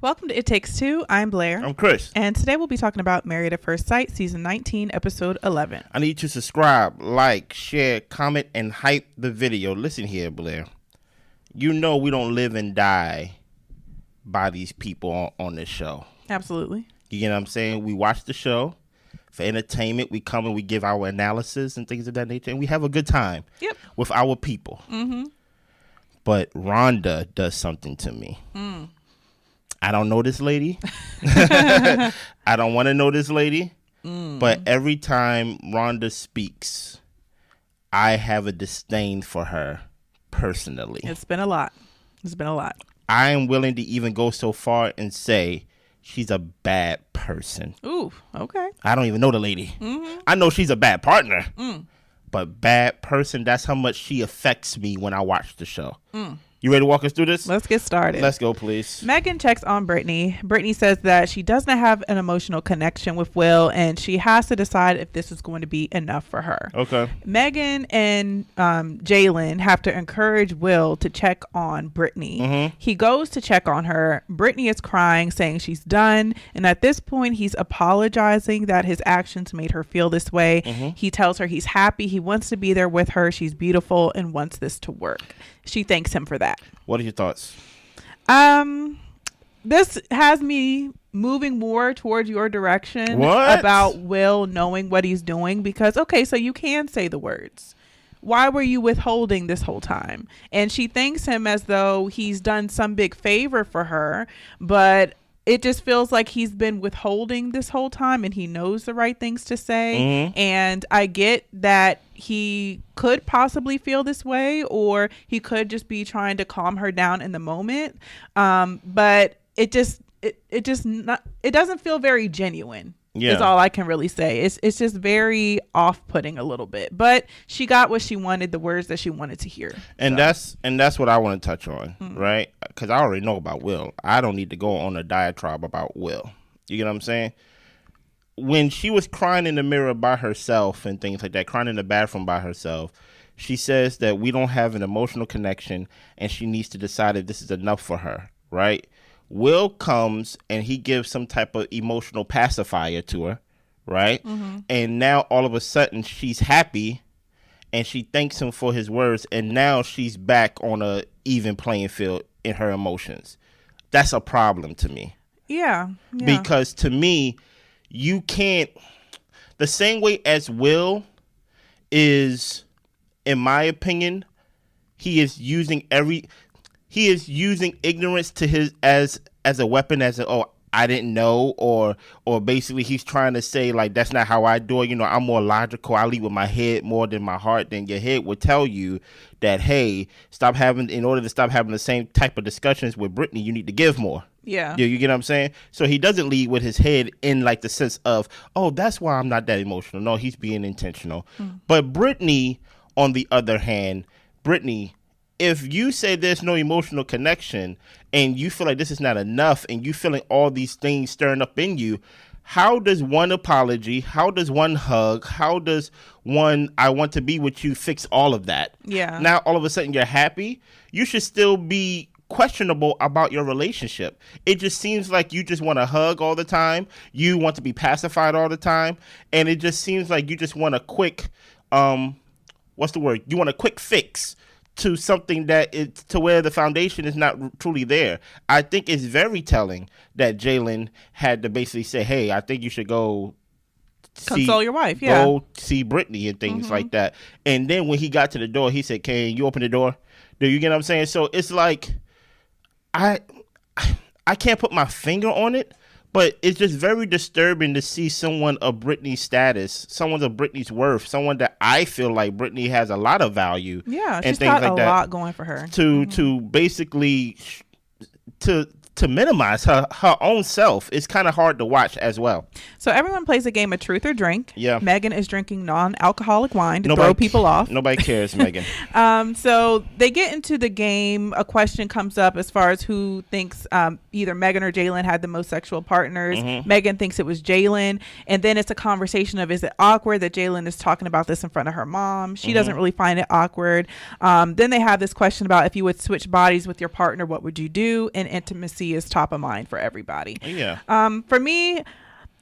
Welcome to It Takes Two. I'm Blair. I'm Chris. And today we'll be talking about Married at First Sight, Season 19, Episode 11. I need you to subscribe, like, share, comment, and hype the video. Listen here, Blair. You know we don't live and die by these people on this show. Absolutely. You know what I'm saying? We watch the show for entertainment. We come and we give our analysis and things of that nature. And we have a good time with our people. Mm-hmm. But Rhonda does something to me. I don't know this lady. I don't want to know this lady. But every time Rhonda speaks, I have a disdain for her personally. It's been a lot. I am willing to even go so far and say she's a bad person. Ooh, okay. I don't even know the lady. I know she's a bad partner. But bad person, that's how much she affects me when I watch the show. You ready to walk us through this? Let's get started. Let's go, please. Megan checks on Britney. Britney says that she doesn't have an emotional connection with Will, and she has to decide if this is going to be enough for her. Okay. Megan and Jalen have to encourage Will to check on Britney. He goes to check on her. Britney is crying, saying she's done. And at this point, he's apologizing that his actions made her feel this way. He tells her he's happy. He wants to be there with her. She's beautiful and wants this to work. She thanks him for that. What are your thoughts? This has me moving more towards your direction What? About Will knowing what he's doing, because, okay, so you can say the words. Why were you withholding this whole time? And she thanks him as though he's done some big favor for her, but it just feels like he's been withholding this whole time and he knows the right things to say. And I get that he could possibly feel this way, or he could just be trying to calm her down in the moment. But it doesn't feel very genuine. Yeah. Is all I can really say. It's just very off-putting a little bit. But she got what she wanted, the words that she wanted to hear. And that's what I want to touch on, right? Because I already know about Will. I don't need to go on a diatribe about Will. You get what I'm saying? When she was crying in the mirror by herself and things like that, crying in the bathroom by herself, she says that we don't have an emotional connection and she needs to decide if this is enough for her, right? Will comes and he gives some type of emotional pacifier to her, right? And now all of a sudden she's happy and she thanks him for his words, and now she's back on a even playing field in her emotions. That's a problem to me. Yeah. Because to me, you can't, the same way as Will is, in my opinion, he is using ignorance to his as a weapon, I didn't know, or basically he's trying to say, like, that's not how I do it. You know, I'm more logical. I lead with my head more than my heart. Then your head would tell you that, hey, in order to stop having the same type of discussions with Britney, you need to give more. Yeah. You get what I'm saying? So he doesn't lead with his head in like the sense of, oh, that's why I'm not that emotional. No, he's being intentional. But Britney, on the other hand, if you say there's no emotional connection and you feel like this is not enough and you feeling all these things stirring up in you, how does one apology, how does one hug, how does one I want to be with you fix all of that? Yeah. Now all of a sudden you're happy. You should still be questionable about your relationship. It just seems like you just want to hug all the time. You want to be pacified all the time. And it just seems like you just want a quick, what's the word? You want a quick fix to something that is to where the foundation is not truly there. I think it's very telling that Jalen had to basically say, hey, I think you should go console your wife. Yeah. Go see Britney and things like that. And then when he got to the door, he said, can you open the door? Do you get what I'm saying? So it's like, I can't put my finger on it, but it's just very disturbing to see someone of Britney's status, someone of Britney's worth, someone that I feel like Britney has a lot of value. Yeah, and she's things got like a that, lot going for her. To basically to minimize her own self is kind of hard to watch as well. So everyone plays a game of truth or drink. Yeah. Megan is drinking non-alcoholic wine to throw people off. Nobody cares, Megan. So they get into the game. A question comes up as far as who thinks either Megan or Jalen had the most sexual partners. Megan thinks it was Jalen. And then it's a conversation of, is it awkward that Jalen is talking about this in front of her mom? She doesn't really find it awkward. Then they have this question about, if you would switch bodies with your partner, what would you do? And intimacy safety is top of mind for everybody. Yeah. For me,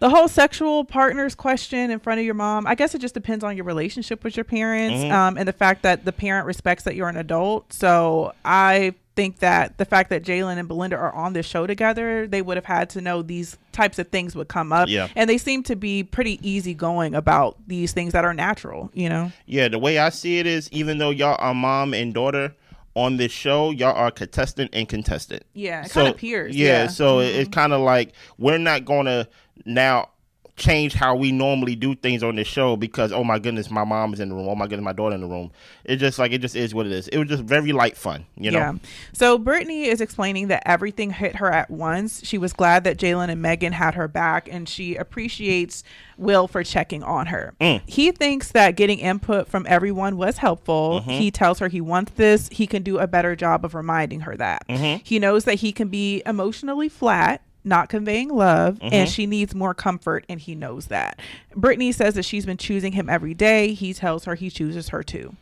the whole sexual partners question in front of your mom, I guess it just depends on your relationship with your parents, and the fact that the parent respects that you're an adult. So I think that the fact that Jalen and Belinda are on this show together, they would have had to know these types of things would come up. Yeah. And they seem to be pretty easygoing about these things that are natural, you know? Yeah, the way I see it is, even though y'all are mom and daughter on this show, y'all are contestant and contestant. Yeah, it kind of appears. Yeah, so it's kind of like we're not going to now change how we normally do things on this show because, oh my goodness, my mom is in the room, oh my goodness, my daughter in the room. It just is what it is. It was just very light fun, you know? Yeah. So Brittany is explaining that everything hit her at once. She was glad that Jalen and Megan had her back, and she appreciates Will for checking on her. He thinks that getting input from everyone was helpful. He tells her he wants this. He can do a better job of reminding her that. He knows that he can be emotionally flat, not conveying love, and she needs more comfort, and he knows that. Brittany says that she's been choosing him every day. He tells her he chooses her too.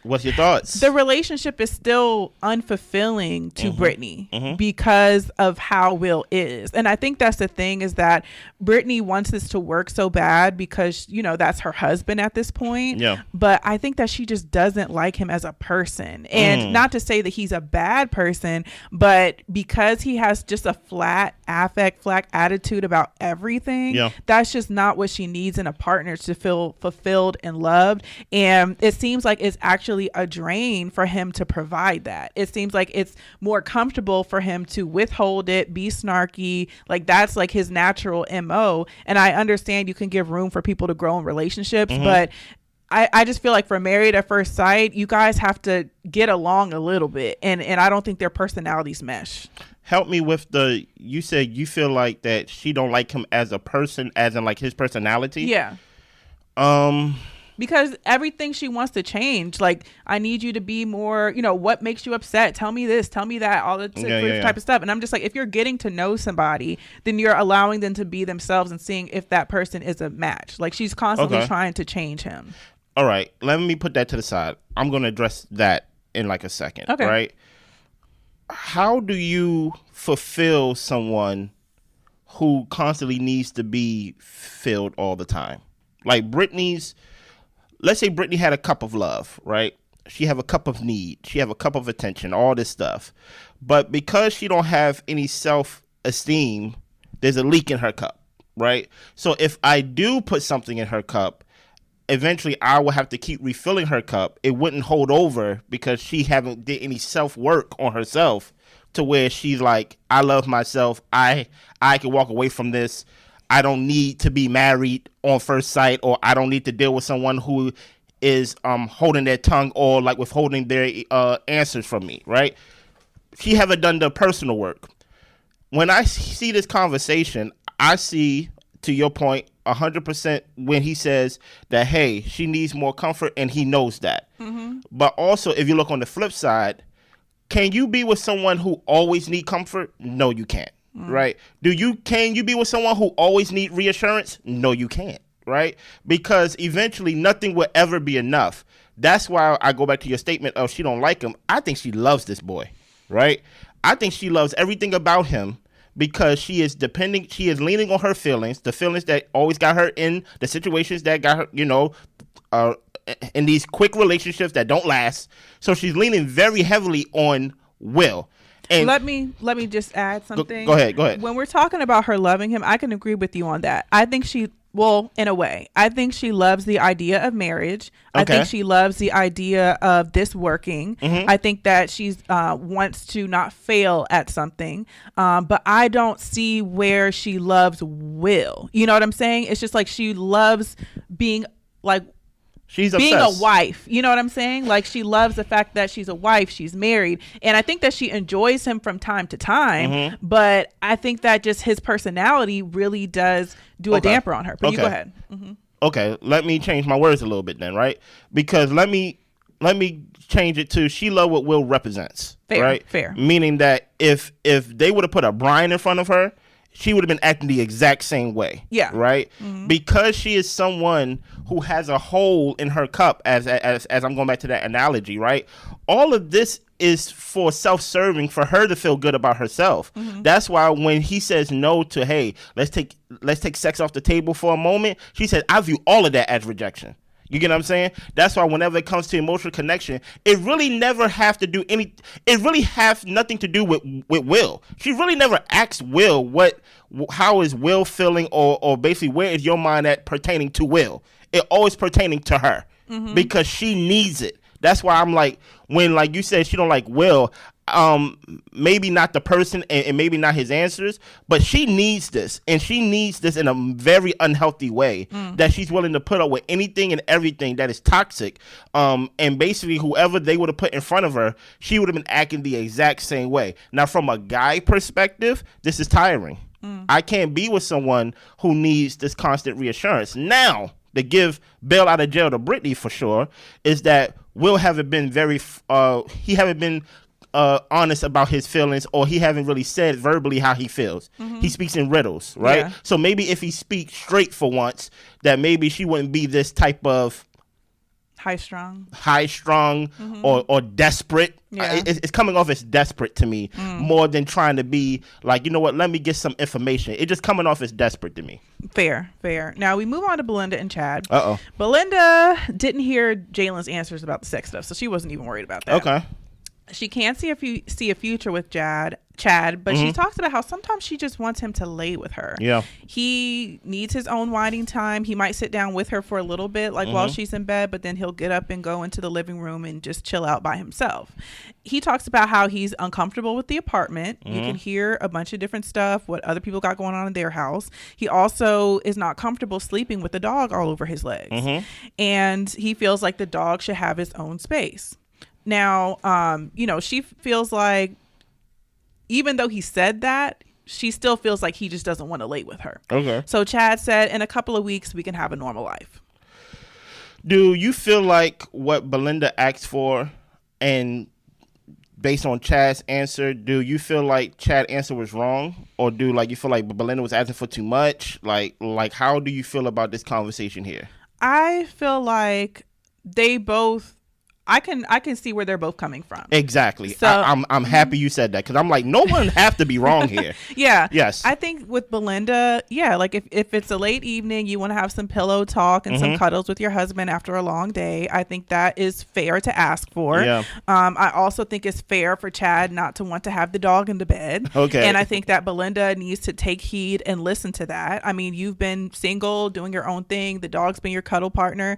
What's your thoughts? The relationship is still unfulfilling to Brittany because of how Will is. And I think that's the thing, is that Brittany wants this to work so bad because, you know, that's her husband at this point. Yeah. But I think that she just doesn't like him as a person. And not to say that he's a bad person, but because he has just a flat attitude about everything, that's just not what she needs in a partner, to feel fulfilled and loved. And it seems like it's actually a drain for him to provide that. It seems like it's more comfortable for him to withhold it, be snarky, like that's like his natural MO. And I understand you can give room for people to grow in relationships, but I just feel like for Married at First Sight, you guys have to get along a little bit, and I don't think their personalities mesh. Help me with you said you feel like that she don't like him as a person, as in like his personality. Yeah. Because everything she wants to change, like, I need you to be more, you know, what makes you upset? Tell me this, tell me that, all the type of stuff. And I'm just like, if you're getting to know somebody, then you're allowing them to be themselves and seeing if that person is a match. Like, she's constantly trying to change him. All right, let me put that to the side. I'm going to address that in like a second. Okay. Right? How do you fulfill someone who constantly needs to be filled all the time? Like let's say Brittany had a cup of love, right? She have a cup of need. She have a cup of attention, all this stuff. But because she don't have any self-esteem, there's a leak in her cup, right? So if I do put something in her cup, eventually I will have to keep refilling her cup. It wouldn't hold over because she haven't did any self-work on herself to where she's like, I love myself. I can walk away from this. I don't need to be married on first sight, or I don't need to deal with someone who is holding their tongue or like withholding their answers from me, right? She haven't done the personal work. When I see this conversation, I see, to your point, 100% when he says that, hey, she needs more comfort, and he knows that. But also, if you look on the flip side, can you be with someone who always need comfort? No, you can't. Right? Can you be with someone who always need reassurance? No, you can't. Right? Because eventually nothing will ever be enough. That's why I go back to your statement of she don't like him. I think she loves this boy. Right? I think she loves everything about him because she is leaning on her feelings, the feelings that always got her in the situations that got her, you know, in these quick relationships that don't last. So she's leaning very heavily on Will. And let me just add something. Go ahead. When we're talking about her loving him, I can agree with you on that. I think in a way, I think she loves the idea of marriage. Okay. I think she loves the idea of this working. I think that she's wants to not fail at something. But I don't see where she loves Will. You know what I'm saying? It's just like she loves being like, she's being obsessed. a wife. You know what I'm saying? Like, she loves the fact that she's a wife, she's married. And I think that she enjoys him from time to time. But I think that just his personality really does do a damper on her. But you go ahead. Okay, let me change my words a little bit then, right? Because let me change it to she love what Will represents. Fair. Meaning that if they would have put a Brian in front of her, she would have been acting the exact same way. Yeah. Right? Because she is someone who has a hole in her cup, as I'm going back to that analogy, right? All of this is for self-serving, for her to feel good about herself. That's why when he says no to, hey, let's take sex off the table for a moment, she said, I view all of that as rejection. You get what I'm saying? That's why whenever it comes to emotional connection, it really never have to do any. It really have nothing to do with Will. She really never asked Will how is Will feeling, or basically where is your mind at pertaining to Will. It always pertaining to her because she needs it. That's why I'm like, when like you said she don't like Will, maybe not the person and maybe not his answers, but she needs this, and she needs this in a very unhealthy way that she's willing to put up with anything and everything that is toxic. And basically whoever they would have put in front of her, she would have been acting the exact same way. Now, from a guy perspective, this is tiring. I can't be with someone who needs this constant reassurance. Now, to give bail out of jail to Britney for sure is that Will haven't been honest about his feelings, or he haven't really said verbally how he feels. He speaks in riddles, right? Yeah. So maybe if he speaks straight for once, that maybe she wouldn't be this type of high strung or desperate. Yeah. It's coming off as desperate to me more than trying to be like, you know what, let me get some information. It's just coming off as desperate to me. Fair. Now we move on to Belinda and Chad. Belinda didn't hear Jalen's answers about the sex stuff, so she wasn't even worried about that. Okay. She can't see a future with Chad, but she talks about how sometimes she just wants him to lay with her. Yeah. He needs his own winding time. He might sit down with her for a little bit, like while she's in bed, but then he'll get up and go into the living room and just chill out by himself. He talks about how he's uncomfortable with the apartment. You can hear a bunch of different stuff, what other people got going on in their house. He also is not comfortable sleeping with the dog all over his legs. And he feels like the dog should have his own space. Now, she feels like even though he said that, she still feels like he just doesn't want to lay with her. Okay. So Chad said, in a couple of weeks, we can have a normal life. Do you feel like what Belinda asked for, and based on Chad's answer, do you feel like Chad's answer was wrong? Or do you feel like Belinda was asking for too much? Like how do you feel about this conversation here? I feel like they both... I can see where they're both coming from. Exactly. So, I'm happy you said that, because I'm like, no one have to be wrong here. Yeah. Yes. I think with Belinda, like if it's a late evening, you want to have some pillow talk and some cuddles with your husband after a long day. I think that is fair to ask for. Yeah. I also think it's fair for Chad not to want to have the dog in the bed. Okay. And I think that Belinda needs to take heed and listen to that. I mean, you've been single, doing your own thing. The dog's been your cuddle partner.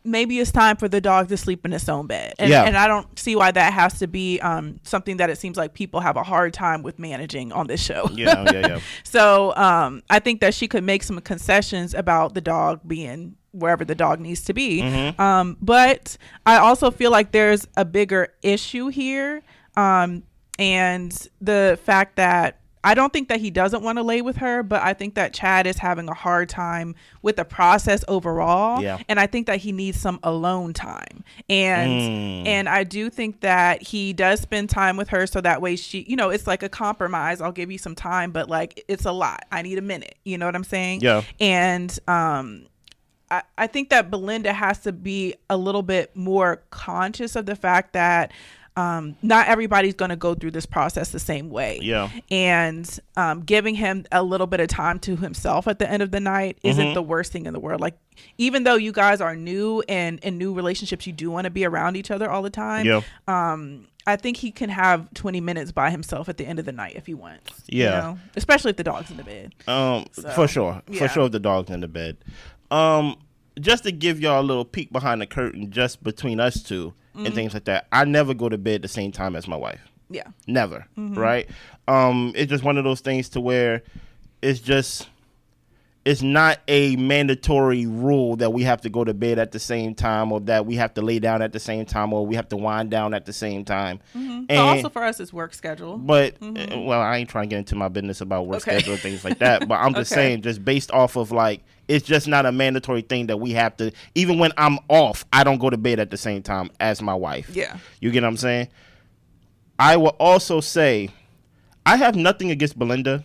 Maybe it's time for the dog to sleep in its own bed. And I don't see why that has to be something that it seems like people have a hard time with managing on this show. Yeah. So I think that she could make some concessions about the dog being wherever the dog needs to be. But I also feel like there's a bigger issue here. And the fact that I don't think that he doesn't want to lay with her, but I think that Chad is having a hard time with the process overall. Yeah. And I think that he needs some alone time. And I do think that he does spend time with her so that way she, it's like a compromise. I'll give you some time, but like it's a lot. I need a minute. You know what I'm saying? Yeah. And I think that Belinda has to be a little bit more conscious of the fact that not everybody's going to go through this process the same way. Yeah. And giving him a little bit of time to himself at the end of the night isn't the worst thing in the world. Like, even though you guys are new and in new relationships, you do want to be around each other all the time. Yeah. I think he can have 20 minutes by himself at the end of the night if he wants. Yeah. Especially if the dog's in the bed. For sure. Yeah. For sure if the dog's in the bed. Just to give y'all a little peek behind the curtain, just between us two and things like that, I never go to bed the same time as my wife. Yeah. Never. Right? It's just one of those things to where it's not a mandatory rule that we have to go to bed at the same time, or that we have to lay down at the same time, or we have to wind down at the same time. And but also for us, it's work schedule. But, well, I ain't trying to get into my business about work schedule and things like that. But I'm just saying, just based off of like, it's just not a mandatory thing that we have to, even when I'm off, I don't go to bed at the same time as my wife. Yeah. You get what I'm saying? I will also say, I have nothing against Belinda.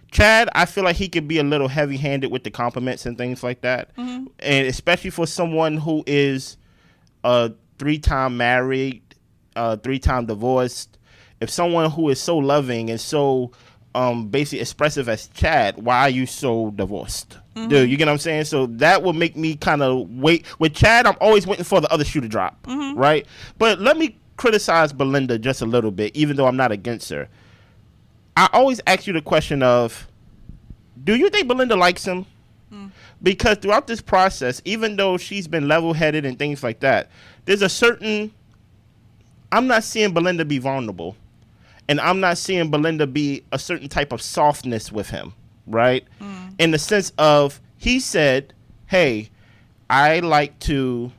Chad, I feel like he could be a little heavy-handed with the compliments and things like that. And especially for someone who is a 3-time married 3-time divorced, if someone who is so loving and so basically expressive as Chad, why are you so divorced? Dude, you get what I'm saying? So that will make me kind of wait. With Chad, I'm always waiting for the other shoe to drop, right? But let me criticize Belinda just a little bit, even though I'm not against her. I always ask you the question of, do you think Belinda likes him? Because throughout this process, even though she's been level-headed and things like that, there's a certain, I'm not seeing Belinda be vulnerable. And I'm not seeing Belinda be a certain type of softness with him, right? In the sense of, he said, hey, I like to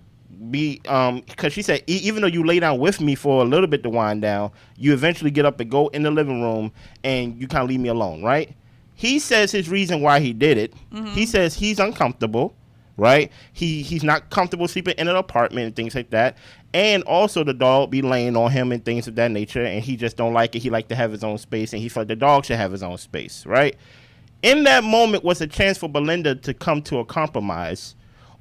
be, because she said, even though you lay down with me for a little bit to wind down, you eventually get up and go in the living room and you kind of leave me alone, right? He says his reason why he did it. He says he's uncomfortable, right? He's not comfortable sleeping in an apartment and things like that. And also the dog be laying on him and things of that nature, and he just don't like it. He like to have his own space, and he felt the dog should have his own space, right? In that moment was a chance for Belinda to come to a compromise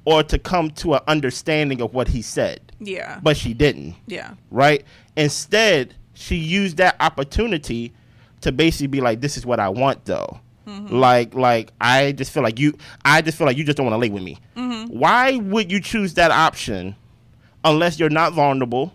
or to come to an understanding of what he said. Yeah. But she didn't. Yeah. Right? Instead, she used that opportunity to basically be like, this is what I want, though. Like I just feel like you just don't want to lay with me. Why would you choose that option unless you're not vulnerable,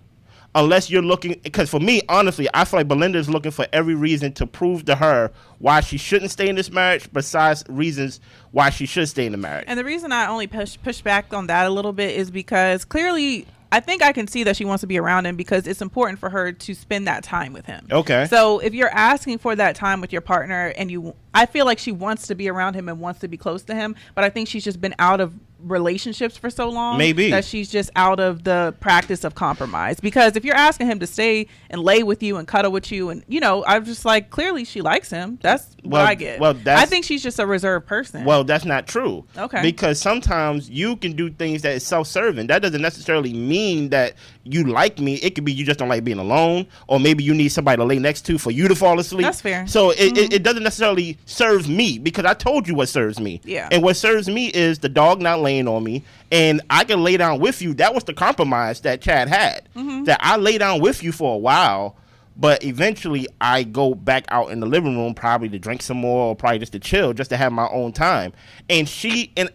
unless you're looking, because for me, honestly, I feel like Belinda is looking for every reason to prove to her why she shouldn't stay in this marriage, besides reasons why she should stay in the marriage. And the reason I only push back on that a little bit is because clearly I think I can see that she wants to be around him because it's important for her to spend that time with him. Okay. So if you're asking for that time with your partner and I feel like she wants to be around him and wants to be close to him, but I think she's just been out of relationships for so long, maybe, that she's just out of the practice of compromise. Because if you're asking him to stay and lay with you and cuddle with you, and I'm just like, clearly she likes him. That's what I get. I think she's just a reserved person. Well, that's not true. Okay. Because sometimes you can do things that is self-serving. That doesn't necessarily mean that you like me. It could be you just don't like being alone, or maybe you need somebody to lay next to for you to fall asleep. That's fair. So it doesn't necessarily serve me, because I told you what serves me. Yeah. And what serves me is the dog not laying on me, and I can lay down with you. That was the compromise that Chad had. That I lay down with you for a while, but eventually I go back out in the living room, probably to drink some more, or probably just to chill, just to have my own time. And she, and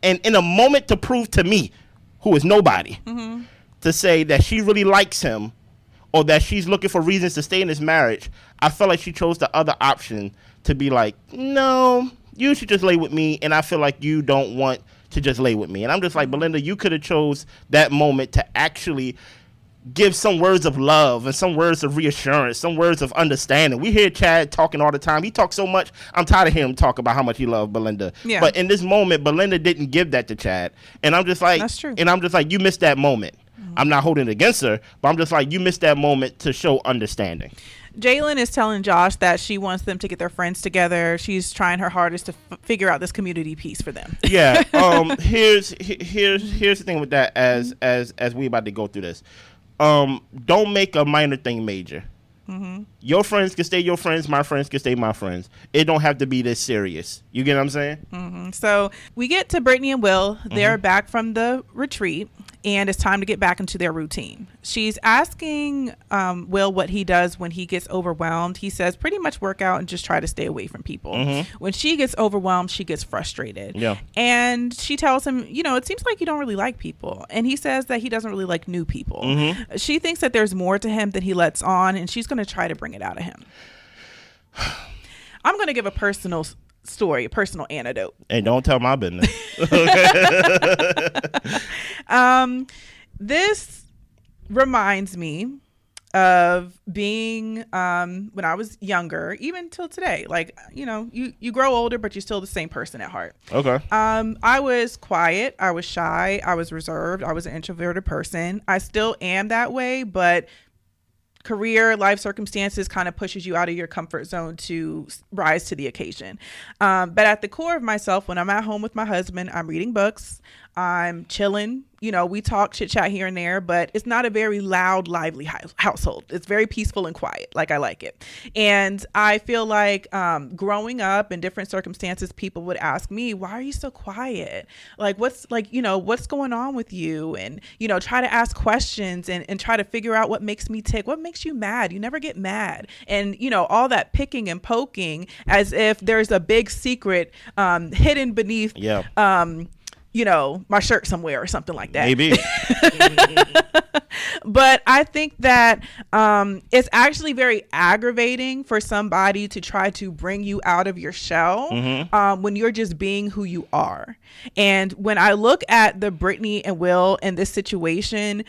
in a moment to prove to me, who is nobody, to say that she really likes him, or that she's looking for reasons to stay in this marriage, I felt like she chose the other option to be like, no, you should just lay with me, and I feel like you don't want to just lay with me. And I'm just like, Belinda, you could have chose that moment to actually give some words of love and some words of reassurance, some words of understanding. We hear Chad talking all the time. He talks so much. I'm tired of hearing him talk about how much he loved Belinda. Yeah. But in this moment, Belinda didn't give that to Chad. And I'm just like, that's true. And I'm just like, you missed that moment. I'm not holding it against her, but I'm just like, you missed that moment to show understanding. Jalen is telling Josh that she wants them to get their friends together. She's trying her hardest to figure out this community piece for them. Yeah. Here's the thing with that. As we about to go through this, don't make a minor thing major. Your friends can stay your friends. My friends can stay my friends. It don't have to be this serious. You get what I'm saying? So we get to Britney and Will. They're back from the retreat, and it's time to get back into their routine. She's asking Will what he does when he gets overwhelmed. He says pretty much work out and just try to stay away from people. When she gets overwhelmed, she gets frustrated. Yeah. And she tells him, it seems like you don't really like people. And he says that he doesn't really like new people. She thinks that there's more to him than he lets on, and she's going to try to bring it out of him. I'm going to give a personal story, a personal anecdote. And don't tell my business. This reminds me of being when I was younger, even till today. Like, you grow older, but you're still the same person at heart. Okay. I was quiet. I was shy. I was reserved. I was an introverted person. I still am that way, but career, life circumstances kind of pushes you out of your comfort zone to rise to the occasion. But at the core of myself, when I'm at home with my husband, I'm reading books. I'm chilling. You know, we talk chit chat here and there, but it's not a very loud, lively household. It's very peaceful and quiet, like I like it. And I feel like growing up in different circumstances, people would ask me, why are you so quiet? Like, what's going on with you? And, you know, try to ask questions and try to figure out what makes me tick. What makes you mad? You never get mad. And, you know, all that picking and poking as if there's a big secret hidden beneath you know, my shirt somewhere or something like that. Maybe. But I think that it's actually very aggravating for somebody to try to bring you out of your shell when you're just being who you are. And when I look at the Britney and Will in this situation,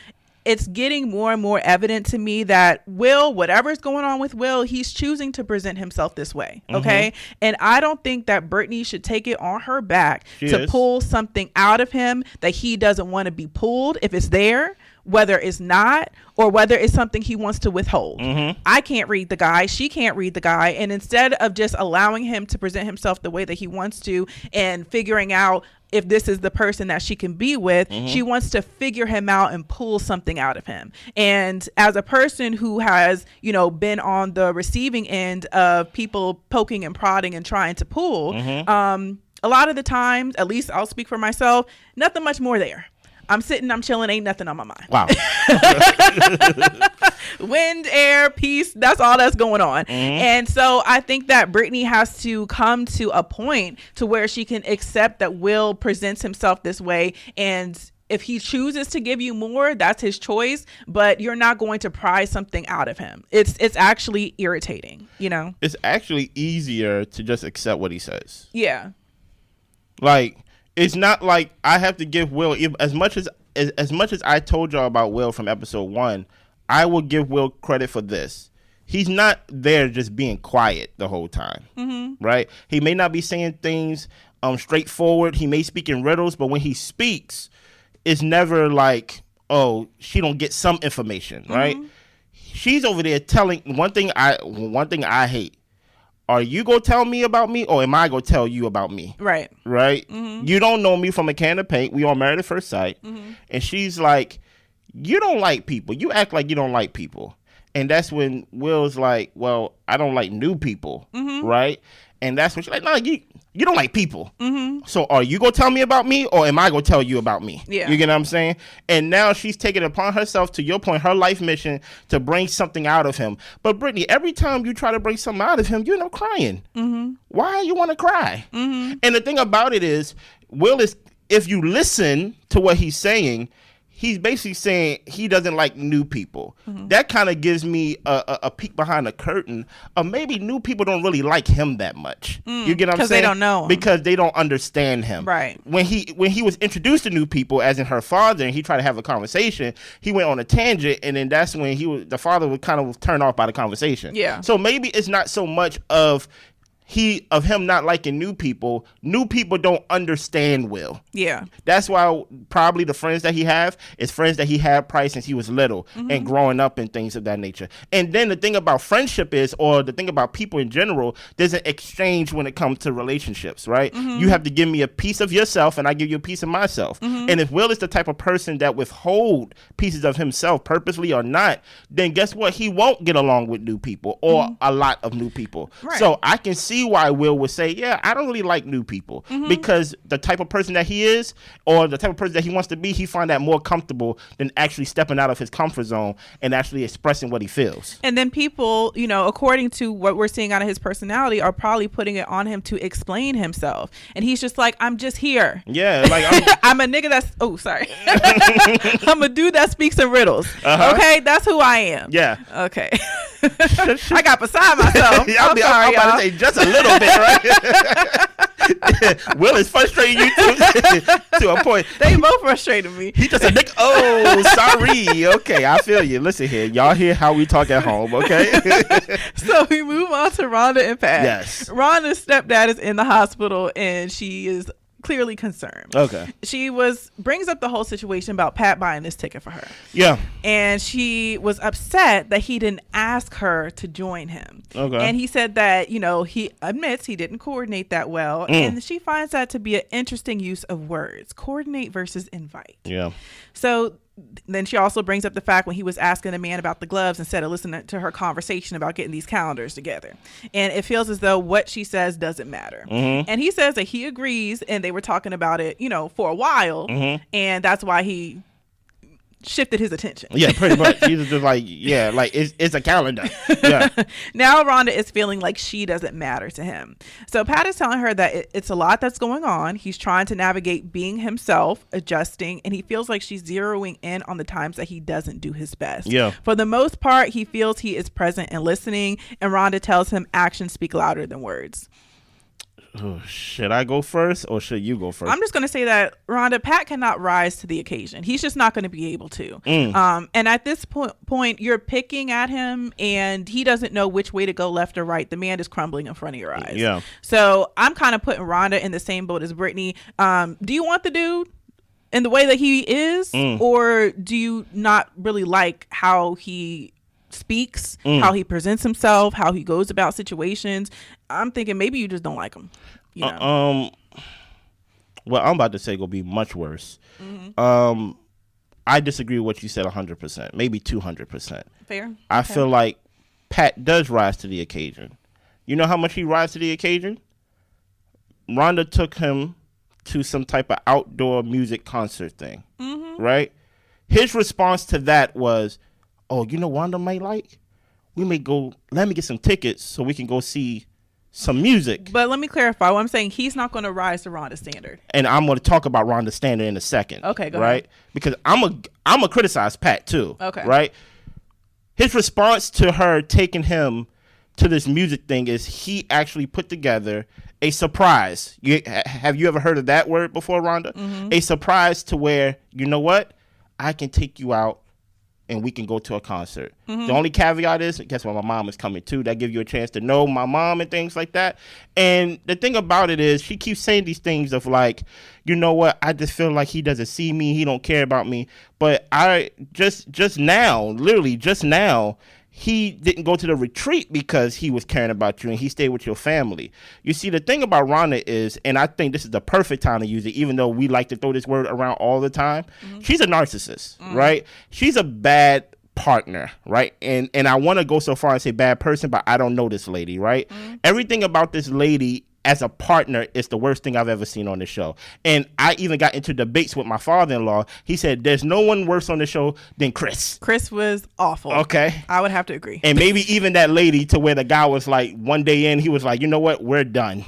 it's getting more and more evident to me that Will, whatever's going on with Will, he's choosing to present himself this way. Okay. And I don't think that Britney should take it on her back to pull something out of him that he doesn't want to be pulled, if it's there, whether it's not, or whether it's something he wants to withhold. I can't read the guy. She can't read the guy. And instead of just allowing him to present himself the way that he wants to and figuring out if this is the person that she can be with, she wants to figure him out and pull something out of him. And as a person who has, you know, been on the receiving end of people poking and prodding and trying to pull, a lot of the times, at least I'll speak for myself, nothing much more there. I'm sitting, I'm chilling, ain't nothing on my mind. Wow. Wind, air, peace, that's all that's going on. And so I think that Britney has to come to a point to where she can accept that Will presents himself this way, and if he chooses to give you more, that's his choice, but you're not going to pry something out of him. It's actually irritating, you know? It's actually easier to just accept what he says. Yeah. Like, it's not like I have to give Will, as much as I told y'all about Will from episode 1, I will give Will credit for this. He's not there just being quiet the whole time, right? He may not be saying things straightforward. He may speak in riddles, but when he speaks, it's never like, oh, she don't get some information, right? She's over there telling one thing I hate. Are you gonna tell me about me, or am I gonna tell you about me? Right. You don't know me from a can of paint. We all married at first sight. And she's like, you don't like people. You act like you don't like people. And that's when Will's like, well, I don't like new people, right? And that's when she's like, no, you don't like people. So are you going to tell me about me, or am I going to tell you about me? Yeah. You get what I'm saying? And now she's taking it upon herself, to your point, her life mission to bring something out of him. But Britney, every time you try to bring something out of him, you end up crying. Why you want to cry? And the thing about it is, Will is, if you listen to what he's saying, he's basically saying he doesn't like new people. That kind of gives me a peek behind the curtain of maybe new people don't really like him that much. You get what I'm saying? Because they don't know him. Because they don't understand him. Right. When he was introduced to new people, as in her father, and he tried to have a conversation, he went on a tangent, and then that's when the father was kind of turned off by the conversation. Yeah. So maybe it's not so much of him not liking new people. New people don't understand Will. Yeah. That's why probably the friends that he have is friends that he had probably since he was little and growing up and things of that nature. And then the thing about friendship is, or the thing about people in general, there's an exchange when it comes to relationships, right? You have to give me a piece of yourself and I give you a piece of myself. And if Will is the type of person that withhold pieces of himself purposely or not, then guess what? He won't get along with new people or a lot of new people. Right. So I can see why Will would say, yeah, I don't really like new people, because the type of person that he is, or the type of person that he wants to be, he find that more comfortable than actually stepping out of his comfort zone and actually expressing what he feels. And then people, you know, according to what we're seeing out of his personality, are probably putting it on him to explain himself. And he's just like, I'm just here. Yeah, like I'm a nigga that's, I'm a dude that speaks in riddles. Okay, that's who I am. Yeah. Okay. I got beside myself. I'm about to say just a little bit, right? Will is frustrating you to a point. They both frustrated me. He just a nigga. Oh, sorry. Okay, I feel you. Listen here, y'all hear how we talk at home, okay? So we move on to Rhonda and Pat. Yes. Rhonda's stepdad is in the hospital, and she is clearly concerned. Okay. She brings up the whole situation about Pat buying this ticket for her. Yeah. And she was upset that he didn't ask her to join him. Okay. And he said that, he admits he didn't coordinate that well. And she finds that to be an interesting use of words. Coordinate versus invite. Yeah. So then she also brings up the fact when he was asking the man about the gloves instead of listening to her conversation about getting these calendars together. And it feels as though what she says doesn't matter. And he says that he agrees, and they were talking about it, for a while. And that's why he shifted his attention. Yeah, pretty much. He's just like, it's a calendar. Yeah. Now Rhonda is feeling like she doesn't matter to him. So Pat is telling her that it's a lot that's going on. He's trying to navigate being himself, adjusting, and he feels like she's zeroing in on the times that he doesn't do his best. Yeah. For the most part, he feels he is present and listening, and Rhonda tells him actions speak louder than words. Should I go first or should you go first? I'm just going to say that Rhonda, Pat cannot rise to the occasion. He's just not going to be able to. And at this point, you're picking at him and he doesn't know which way to go, left or right. The man is crumbling in front of your eyes. Yeah. So I'm kind of putting Rhonda in the same boat as Britney. Do you want the dude in the way that he is, or do you not really like how he speaks, how he presents himself, how he goes about situations? I'm thinking maybe you just don't like him. Well, I'm about to say gonna be much worse. I disagree with what you said 100%, maybe 200%. Fair. I feel like Pat does rise to the occasion. You know how much he rises to the occasion? Rhonda took him to some type of outdoor music concert thing, right? His response to that was, oh, Rhonda might like? We may go, let me get some tickets so we can go see some music. But let me clarify what I'm saying. He's not going to rise to Rhonda's standard. And I'm going to talk about Rhonda's standard in a second. Okay, go right? ahead. Because I'm a criticize Pat too. Okay. Right? His response to her taking him to this music thing is he actually put together a surprise. Have you ever heard of that word before, Rhonda? A surprise to where, you know what? I can take you out and we can go to a concert. The only caveat is, guess what, my mom is coming too. That gives you a chance to know my mom and things like that. And the thing about it is, she keeps saying these things of like, you know what, I just feel like he doesn't see me, he don't care about me. But I just now, literally just now, he didn't go to the retreat because he was caring about you and he stayed with your family. You see, the thing about Rhonda is, and I think this is the perfect time to use it, even though we like to throw this word around all the time, she's a narcissist, right? She's a bad partner, right? And I want to go so far and say bad person, but I don't know this lady, right? Everything about this lady as a partner is the worst thing I've ever seen on the show. And I even got into debates with my father-in-law. He said, there's no one worse on the show than Chris. Chris was awful. Okay. I would have to agree. And maybe even that lady, to where the guy was like, one day in, he was like, you know what, we're done.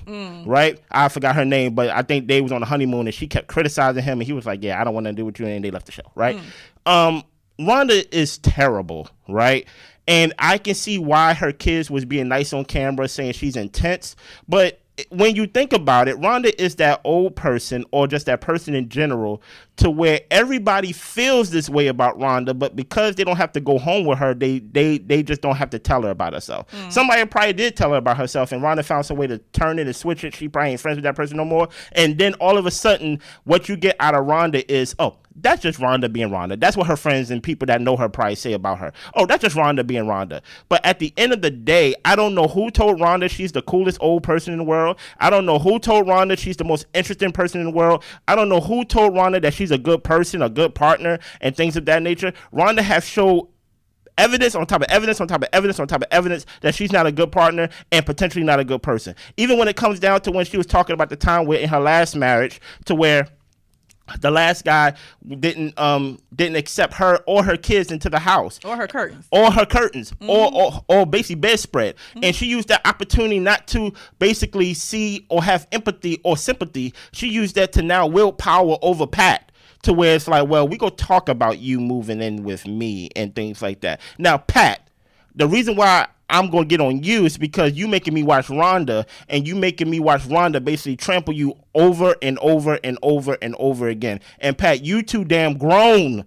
Right? I forgot her name, but I think they was on a honeymoon and she kept criticizing him and he was like, yeah, I don't want to do with you, and they left the show. Right? Rhonda is terrible, right? And I can see why her kids was being nice on camera, saying she's intense, but when you think about it, Rhonda is that old person, or just that person in general, to where everybody feels this way about Rhonda, but because they don't have to go home with her, they just don't have to tell her about herself. Somebody probably did tell her about herself, and Rhonda found some way to turn it and switch it. She probably ain't friends with that person no more. And then all of a sudden, what you get out of Rhonda is, oh, that's just Rhonda being Rhonda. That's what her friends and people that know her probably say about her. Oh, that's just Rhonda being Rhonda. But at the end of the day, I don't know who told Rhonda she's the coolest old person in the world. I don't know who told Rhonda she's the most interesting person in the world. I don't know who told Rhonda that she's a good person, a good partner, and things of that nature. Rhonda has showed evidence on top of evidence on top of evidence on top of evidence that she's not a good partner and potentially not a good person. Even when it comes down to when she was talking about the time where in her last marriage, to where the last guy didn't accept her or her kids into the house, or her curtains, or basically bedspread, and she used that opportunity not to basically see or have empathy or sympathy. She used that to now wield power over Pat, to where it's like, well, we go talk about you moving in with me and things like that. Now, Pat, the reason why I'm going to get on you is because you making me watch Rhonda, and you making me watch Rhonda basically trample you over and over and over and over again. And Pat, you too damn grown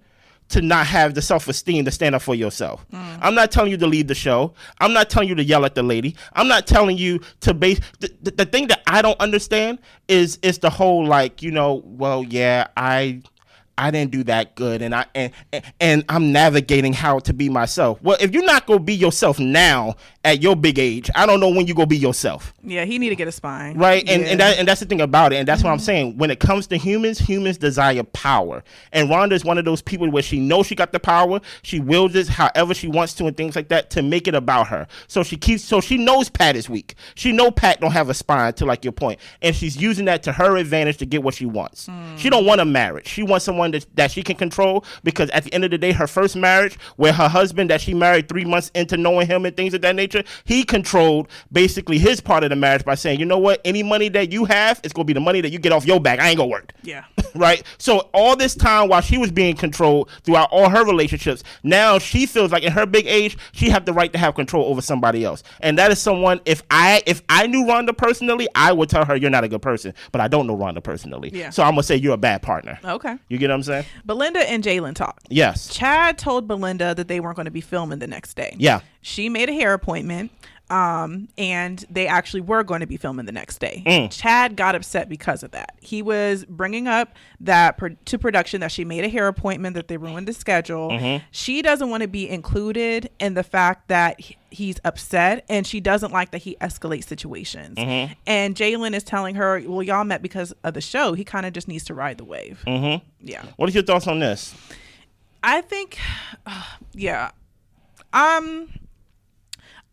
to not have the self-esteem to stand up for yourself. I'm not telling you to leave the show. I'm not telling you to yell at the lady. I'm not telling you to base the thing that I don't understand is the whole like, well, yeah, I didn't do that good, and I'm navigating how to be myself. Well, if you're not gonna be yourself now at your big age, I don't know when you gonna be yourself. Yeah, he need to get a spine, right? And that's the thing about it, and that's what I'm saying. When it comes to humans desire power, and Rhonda is one of those people where she knows she got the power, she wields it however she wants to, and things like that to make it about her. So she knows Pat is weak. She know Pat don't have a spine, to like your point, and she's using that to her advantage to get what she wants. She don't want a marriage. She wants someone that she can control, because at the end of the day, her first marriage, where her husband that she married 3 months into knowing him and things of that nature, he controlled basically his part of the marriage by saying, you know what, any money that you have, it's gonna be the money that you get off your back. I ain't gonna work. Yeah. Right? So all this time while she was being controlled throughout all her relationships, now she feels like in her big age, she have the right to have control over somebody else. And that is someone, if I knew Rhonda personally, I would tell her you're not a good person. But I don't know Rhonda personally. Yeah. So I'm gonna say you're a bad partner. Okay. You get what I'm saying? Belinda and Jalen talked. Yes. Chad told Belinda that they weren't going to be filming the next day. Yeah. She made a hair appointment. And they actually were going to be filming the next day. Chad got upset because of that. He was bringing up that to production that she made a hair appointment, that they ruined the schedule. She doesn't want to be included in the fact that he's upset, and she doesn't like that he escalates situations. And Jalen is telling her, well, y'all met because of the show. He kind of just needs to ride the wave. Yeah. What are your thoughts on this? I think, yeah.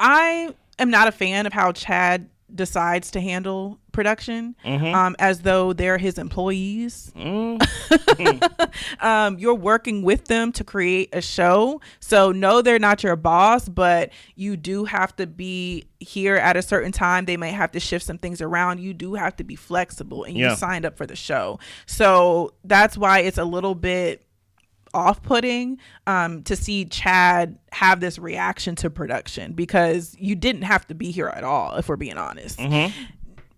I am not a fan of how Chad decides to handle production, as though they're his employees. You're working with them to create a show. So no, they're not your boss, but you do have to be here at a certain time. They may have to shift some things around. You do have to be flexible, and you signed up for the show. So that's why it's a little bit off-putting to see Chad have this reaction to production, because you didn't have to be here at all, if we're being honest.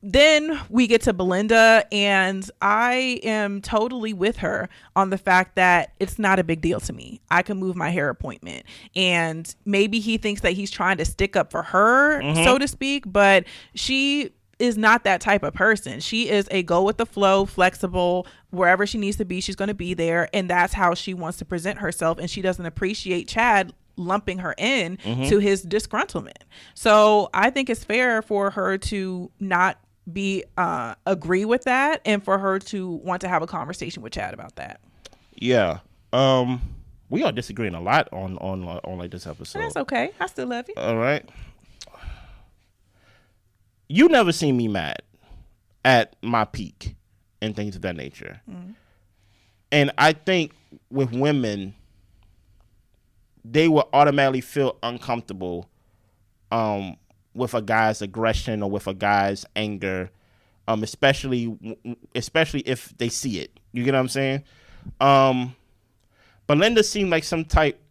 Then we get to Belinda, and I am totally with her on the fact that it's not a big deal to me. I can move my hair appointment. And maybe he thinks that he's trying to stick up for her, so to speak, but she is not that type of person. She is a go with the flow, flexible, wherever she needs to be, she's going to be there. And that's how she wants to present herself. And she doesn't appreciate Chad lumping her in to his disgruntlement. So I think it's fair for her to not be agree with that, and for her to want to have a conversation with Chad about that. Yeah. We are disagreeing a lot on like this episode. That's okay. I still love you. All right. You never seen me mad at my peak and things of that nature. And I think with women, they will automatically feel uncomfortable with a guy's aggression or with a guy's anger, especially if they see it. You get what I'm saying? Belinda seemed like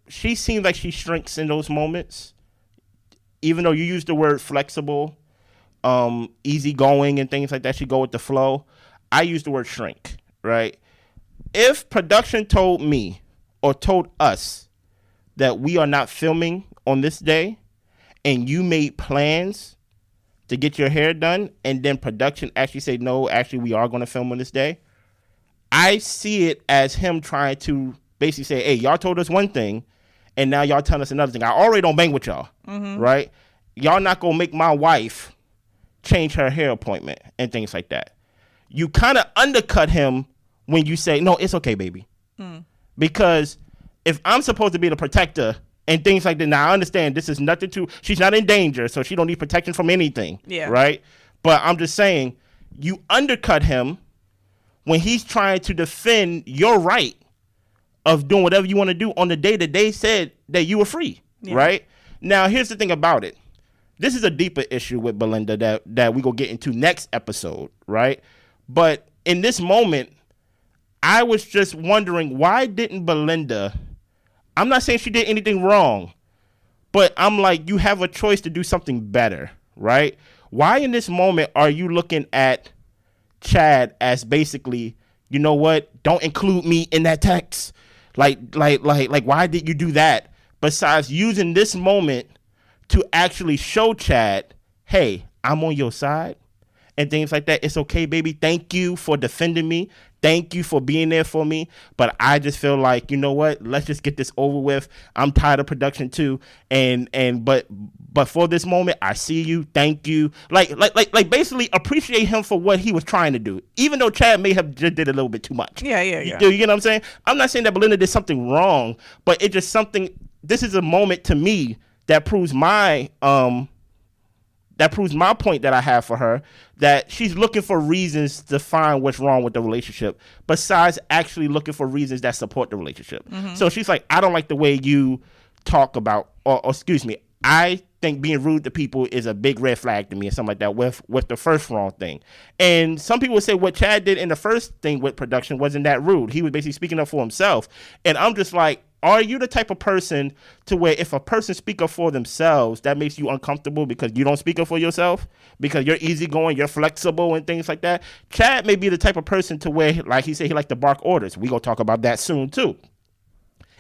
she seems like she shrinks in those moments, even though you use the word flexible, easygoing and things like that. She go with the flow. I use the word shrink, right? If production told me or told us that we are not filming on this day, and you made plans to get your hair done, and then production actually said, no, actually we are going to film on this day, I see it as him trying to basically say, hey, y'all told us one thing, and now y'all telling us another thing. I already don't bang with y'all, right? Y'all not going to make my wife change her hair appointment and things like that. You kind of undercut him when you say, no, it's okay, baby. Because if I'm supposed to be the protector and things like that, now I understand this is nothing to, she's not in danger, so she don't need protection from anything, right? But I'm just saying, you undercut him when he's trying to defend your right of doing whatever you want to do on the day that they said that you were free, right? Now, here's the thing about it. This is a deeper issue with Belinda that we gonna get into next episode, right? But in this moment, I was just wondering, why didn't Belinda, I'm not saying she did anything wrong, but I'm like, you have a choice to do something better, right? Why in this moment are you looking at Chad as basically, you know what, don't include me in that text. Like, why did you do that? Besides using this moment to actually show Chad, hey, I'm on your side and things like that. It's okay, baby. Thank you for defending me. Thank you for being there for me. But I just feel like, you know what? Let's just get this over with. I'm tired of production too. But for this moment, I see you. Thank you. Like basically appreciate him for what he was trying to do. Even though Chad may have just did a little bit too much. Yeah. You get what I'm saying? I'm not saying that Belinda did something wrong, but it's just something. This is a moment to me that proves my point that I have for her, that she's looking for reasons to find what's wrong with the relationship besides actually looking for reasons that support the relationship. Mm-hmm. So she's like, I don't like the way you talk about, or excuse me, I think being rude to people is a big red flag to me or something like that with the first wrong thing. And some people say what Chad did in the first thing with production wasn't that rude. He was basically speaking up for himself. And I'm just like, are you the type of person to where if a person speak up for themselves, that makes you uncomfortable because you don't speak up for yourself? Because you're easygoing, you're flexible and things like that? Chad may be the type of person to where, like he said, he like to bark orders. We gonna talk about that soon too.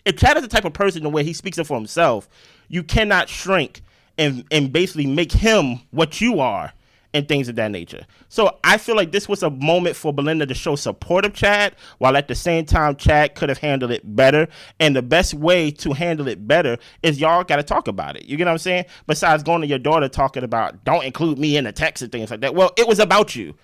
If Chad is the type of person the way he speaks up for himself, you cannot shrink and basically make him what you are and things of that nature. So I feel like this was a moment for Belinda to show support of Chad, while at the same time Chad could have handled it better. And the best way to handle it better is y'all got to talk about it. You get what I'm saying? Besides going to your daughter talking about, don't include me in the text and things like that. Well, it was about you.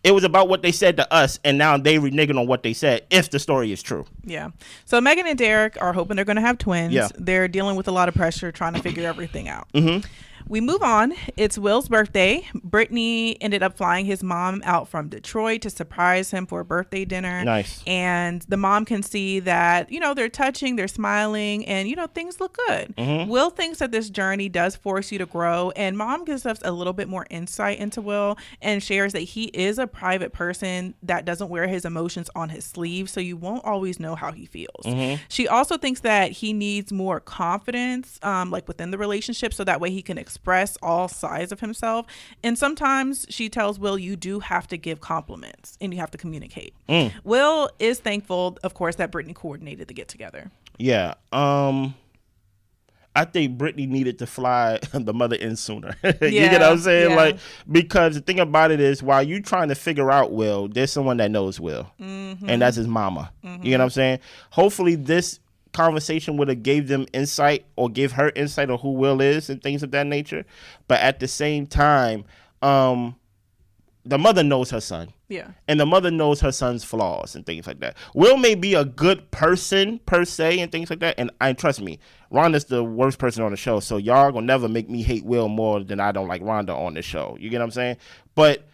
It was about what they said to us, and now they reneging on what they said, if the story is true. Yeah. So Megan and Derek are hoping they're going to have twins. Yeah. They're dealing with a lot of pressure, trying to figure everything out. Mm-hmm. We move on. It's Will's birthday. Brittany ended up flying his mom out from Detroit to surprise him for a birthday dinner. Nice. And the mom can see that, they're touching, they're smiling, and, things look good. Mm-hmm. Will thinks that this journey does force you to grow. And mom gives us a little bit more insight into Will and shares that he is a private person that doesn't wear his emotions on his sleeve. So you won't always know how he feels. Mm-hmm. She also thinks that he needs more confidence, within the relationship, so that way he can express all sides of himself. And sometimes she tells Will, you do have to give compliments and you have to communicate. Will is thankful, of course, that Brittany coordinated the get together. Yeah. I think Brittany needed to fly the mother in sooner. You get what I'm saying? Yeah. Because the thing about it is, while you trying to figure out Will, there's someone that knows Will, and that's his mama. You get what I'm saying? Hopefully this conversation would have gave them insight, or give her insight on who Will is and things of that nature. But at the same time, the mother knows her son. Yeah. And the mother knows her son's flaws and things like that. Will may be a good person per se and things like that. And trust me, Rhonda's the worst person on the show. So y'all gonna never make me hate Will more than I don't like Rhonda on the show. You get what I'm saying? But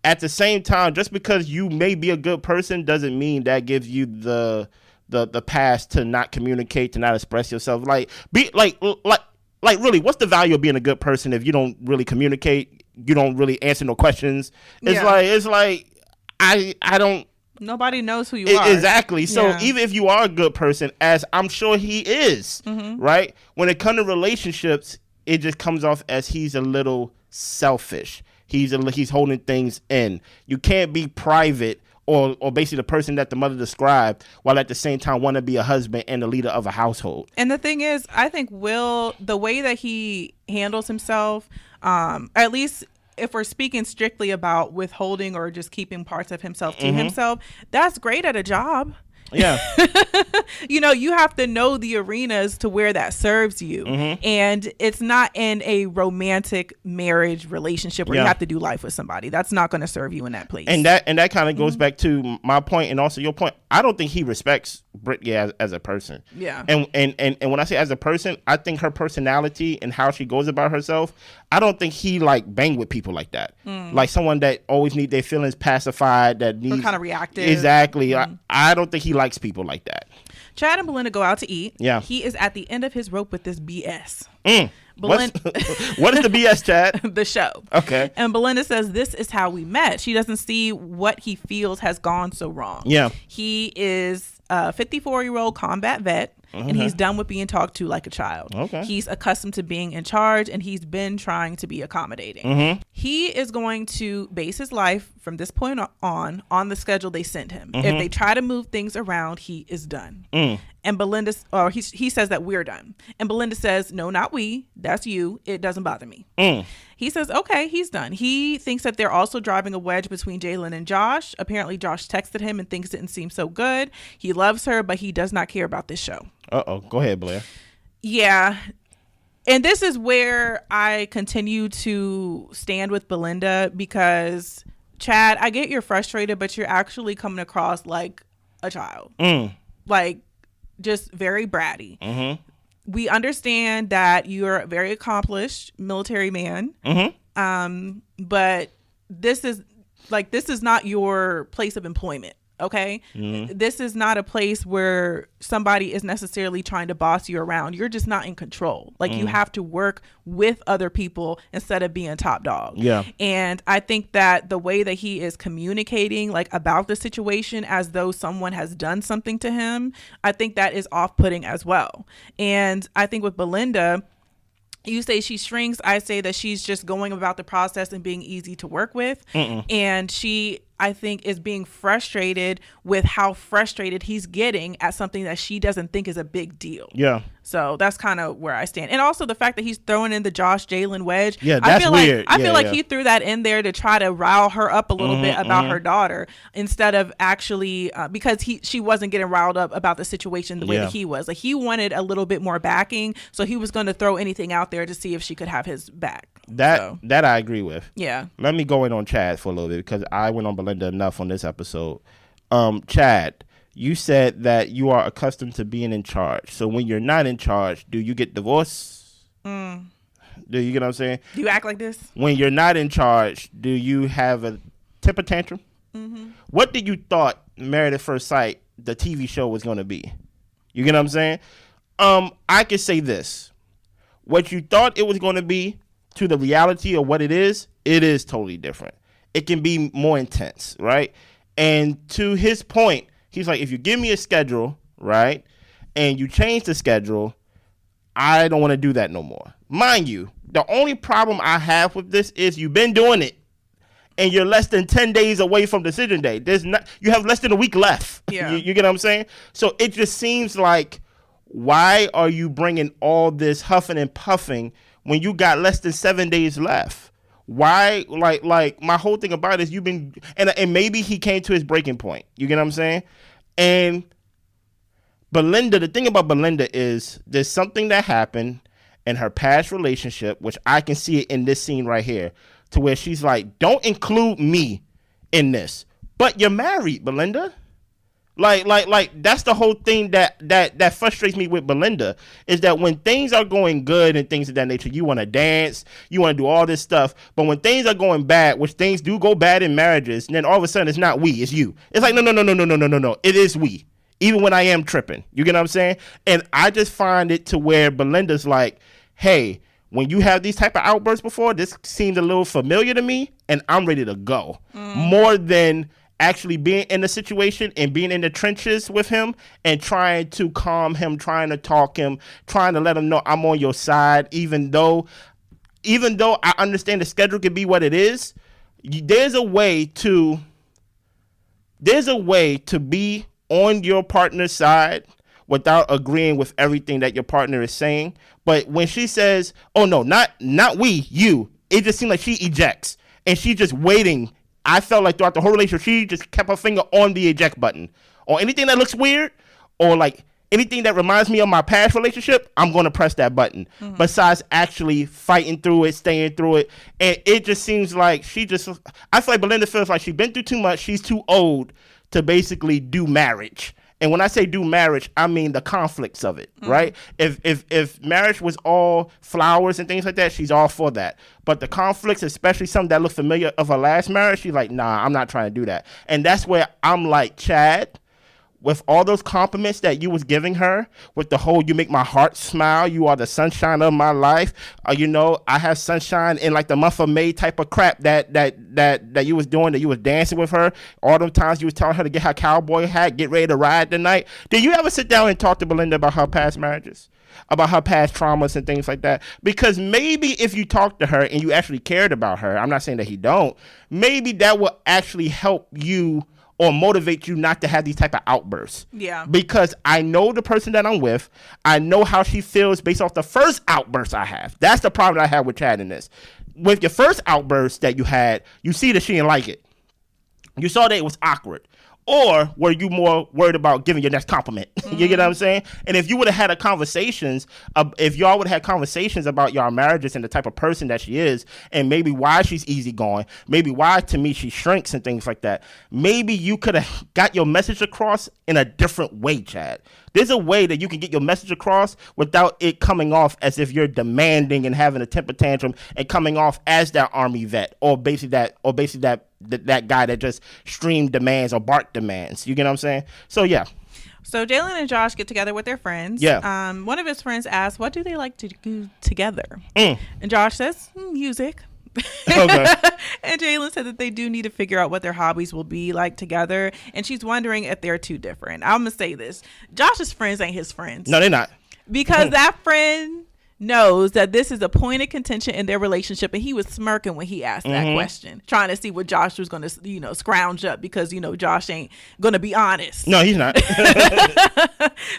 at the same time, just because you may be a good person doesn't mean that gives you the pass to not communicate, to not express yourself. Like really, what's the value of being a good person if you don't really communicate? You don't really answer no questions. It's like I don't. Nobody knows who you are. Exactly. So even if you are a good person, as I'm sure he is, right? When it comes to relationships, it just comes off as he's a little selfish. He's holding things in. You can't be private or basically the person that the mother described, while at the same time want to be a husband and the leader of a household. And the thing is, I think Will, the way that he handles himself, at least if we're speaking strictly about withholding or just keeping parts of himself to himself, that's great at a job. Yeah. You have to know the arenas to where that serves you. And it's not in a romantic marriage relationship where you have to do life with somebody. That's not going to serve you in that place. And that kind of goes back to my point and also your point. I don't think he respects Brittany as a person. Yeah. And when I say as a person, I think her personality and how she goes about herself, I don't think he bang with people like that. Like someone that always need their feelings pacified, that needs kind of reactive. Exactly. I don't think he likes people like that. Chad and Belinda go out to eat. Yeah. He is at the end of his rope with this BS. What is the BS, Chad? The show. Okay. And Belinda says this is how we met. She doesn't see what he feels has gone so wrong. Yeah. He is a 54-year-old combat vet. and he's done with being talked to like a child. Okay. He's accustomed to being in charge, and he's been trying to be accommodating. He is going to base his life from this point on the schedule they send him. If they try to move things around, he is done. And Belinda, or he says that we're done. And Belinda says, no, not we. That's you. It doesn't bother me. He says, okay, he's done. He thinks that they're also driving a wedge between Jalen and Josh. Apparently, Josh texted him and things didn't seem so good. He loves her, but he does not care about this show. Uh-oh. Go ahead, Blair. Yeah. And this is where I continue to stand with Belinda because, Chad, I get you're frustrated, but you're actually coming across like a child. Like, just very bratty. We understand that you're a very accomplished military man. But this is not your place of employment. Okay. This is not a place where somebody is necessarily trying to boss you around. You're just not in control. Like you have to work with other people instead of being top dog. Yeah. And I think that the way that he is communicating like about the situation as though someone has done something to him, I think that is off-putting as well. And I think with Belinda, you say she shrinks. I say that she's just going about the process and being easy to work with. And she, I think, is being frustrated with how frustrated he's getting at something that she doesn't think is a big deal. Yeah. So that's kind of where I stand. And also the fact that he's throwing in the Josh Jalen wedge. Yeah, that's weird. I feel like he threw that in there to try to rile her up a little bit about her daughter instead of actually because she wasn't getting riled up about the situation the way that he was. Like he wanted a little bit more backing, so he was going to throw anything out there to see if she could have his back. That I agree with. Yeah. Let me go in on Chad for a little bit because I went on Belinda enough on this episode. Chad, you said that you are accustomed to being in charge. So when you're not in charge, do you get divorced? Do you get what I'm saying? Do you act like this? When you're not in charge, do you have a temper tantrum? What did you thought Married at First Sight, the TV show, was going to be? You get what I'm saying? I could say this. What you thought it was going to be to the reality of what it is totally different. It can be more intense, right? And to his point, he's like, if you give me a schedule, right, and you change the schedule, I don't want to do that no more. Mind you, the only problem I have with this is you've been doing it, and you're less than 10 days away from decision day. You have less than a week left. Yeah. You get what I'm saying? So it just seems like, why are you bringing all this huffing and puffing when you got less than 7 days left? Why, like my whole thing about it is you've been, and maybe he came to his breaking point. You get what I'm saying? And Belinda, the thing about Belinda is there's something that happened in her past relationship, which I can see it in this scene right here, to where she's like, don't include me in this. But you're married, Belinda. Like that's the whole thing that frustrates me with Belinda, is that when things are going good and things of that nature, you want to dance, you want to do all this stuff. But when things are going bad, which things do go bad in marriages, and then all of a sudden it's not we, it's you. It's like, no. It is we. Even when I am tripping. You get what I'm saying? And I just find it to where Belinda's like, hey, when you have these type of outbursts before, this seems a little familiar to me, and I'm ready to go. More than actually being in the situation and being in the trenches with him and trying to calm him, trying to talk him, trying to let him know I'm on your side, even though I understand the schedule can be what it is. There's a way to be on your partner's side without agreeing with everything that your partner is saying. But when she says, oh no, not we, you, it just seems like she ejects and she's just waiting. I felt like throughout the whole relationship, she just kept her finger on the eject button. Or anything that looks weird, or like anything that reminds me of my past relationship, I'm going to press that button. Besides actually fighting through it, staying through it. And it just seems like I feel like Belinda feels like she's been through too much. She's too old to basically do marriage. And when I say do marriage, I mean the conflicts of it, right? If marriage was all flowers and things like that, she's all for that. But the conflicts, especially something that looks familiar of her last marriage, she's like, nah, I'm not trying to do that. And that's where I'm like, Chad, with all those compliments that you was giving her, with the whole "you make my heart smile, you are the sunshine of my life," you know, I have sunshine in like the month of May type of crap that you was doing, that you was dancing with her, all them times you was telling her to get her cowboy hat, get ready to ride tonight. Did you ever sit down and talk to Belinda about her past marriages, about her past traumas and things like that? Because maybe if you talked to her and you actually cared about her, I'm not saying that he don't, maybe that will actually help you or motivate you not to have these type of outbursts. Yeah. Because I know the person that I'm with. I know how she feels based off the first outburst I have. That's the problem I have with Chad in this. With your first outburst that you had, you see that she didn't like it. You saw that it was awkward. Or were you more worried about giving your next compliment? You get what I'm saying? And if you would have had if y'all would have had conversations about y'all marriages and the type of person that she is, and maybe why she's easygoing, maybe why to me she shrinks and things like that, maybe you could have got your message across in a different way, Chad. There's a way that you can get your message across without it coming off as if you're demanding and having a temper tantrum and coming off as that army vet or basically that guy that just stream demands or bark demands. You get what I'm saying? So yeah. So Jalen and Josh get together with their friends. Yeah. One of his friends asks, "What do they like to do together?" And Josh says, "Music." Okay. And Jalen said that they do need to figure out what their hobbies will be like together, and she's wondering if they're too different. I'm gonna say this: Josh's friends ain't his friends. No, they're not. Because that friend knows that this is a point of contention in their relationship, and he was smirking when he asked that question, trying to see what Josh was going to, scrounge up, because Josh ain't going to be honest. No, he's not.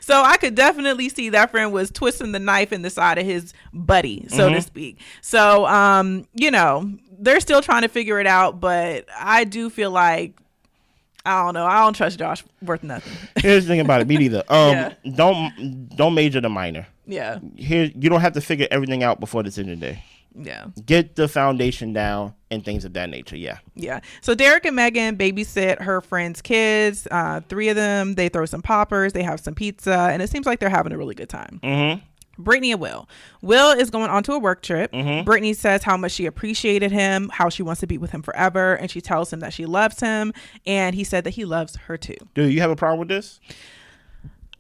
So I could definitely see that friend was twisting the knife in the side of his buddy, so to speak. So they're still trying to figure it out, but I do feel like, I don't know, I don't trust Josh worth nothing. Here's the thing about it, me neither. Yeah. Don't major the minor. Yeah. Here, you don't have to figure everything out before decision day. Yeah. Get the foundation down and things of that nature. Yeah. Yeah. So Derek and Megan babysit her friends' kids. 3 of them. They throw some poppers. They have some pizza, and it seems like they're having a really good time. Britney and Will. Will is going on to a work trip. Britney says how much she appreciated him, how she wants to be with him forever, and she tells him that she loves him, and he said that he loves her too. Do you have a problem with this?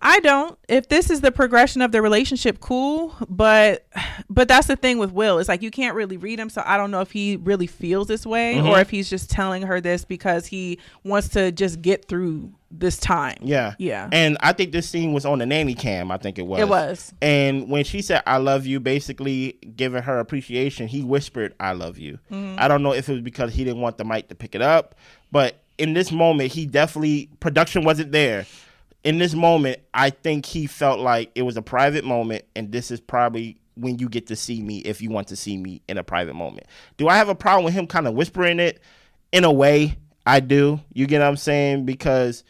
I don't. If this is the progression of the relationship, cool. But that's the thing with Will. It's like you can't really read him, so I don't know if he really feels this way or if he's just telling her this because he wants to just get through this time. Yeah. Yeah. And I think this scene was on the nanny cam, I think it was. It was. And when she said, "I love you," basically giving her appreciation, he whispered, "I love you." I don't know if it was because he didn't want the mic to pick it up, but in this moment, production wasn't there. In this moment, I think he felt like it was a private moment, and this is probably when you get to see me if you want to see me in a private moment. Do I have a problem with him kind of whispering it? In a way, I do. You get what I'm saying? Because,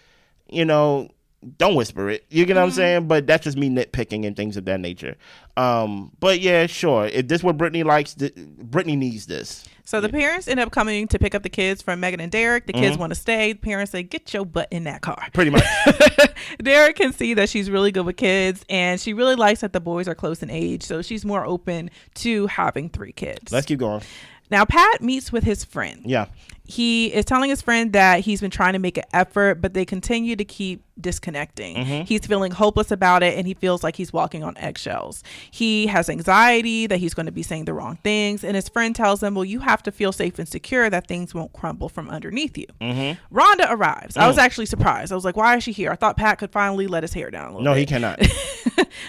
don't whisper it. You get what I'm saying? But that's just me nitpicking and things of that nature. But yeah, sure. If this is what Britney likes, Britney needs this. So the parents end up coming to pick up the kids from Megan and Derek. The kids want to stay. The parents say, "Get your butt in that car." Pretty much. Derek can see that she's really good with kids, and she really likes that the boys are close in age, so she's more open to having 3 kids. Let's keep going. Now, Pat meets with his friend. Yeah. He is telling his friend that he's been trying to make an effort, but they continue to keep disconnecting. He's feeling hopeless about it, and he feels like he's walking on eggshells. He has anxiety that he's going to be saying the wrong things, and his friend tells him, "Well, you have to feel safe and secure that things won't crumble from underneath you." Rhonda arrives. I was actually surprised. I was like, why is she here? I thought Pat could finally let his hair down a little bit. No, he cannot.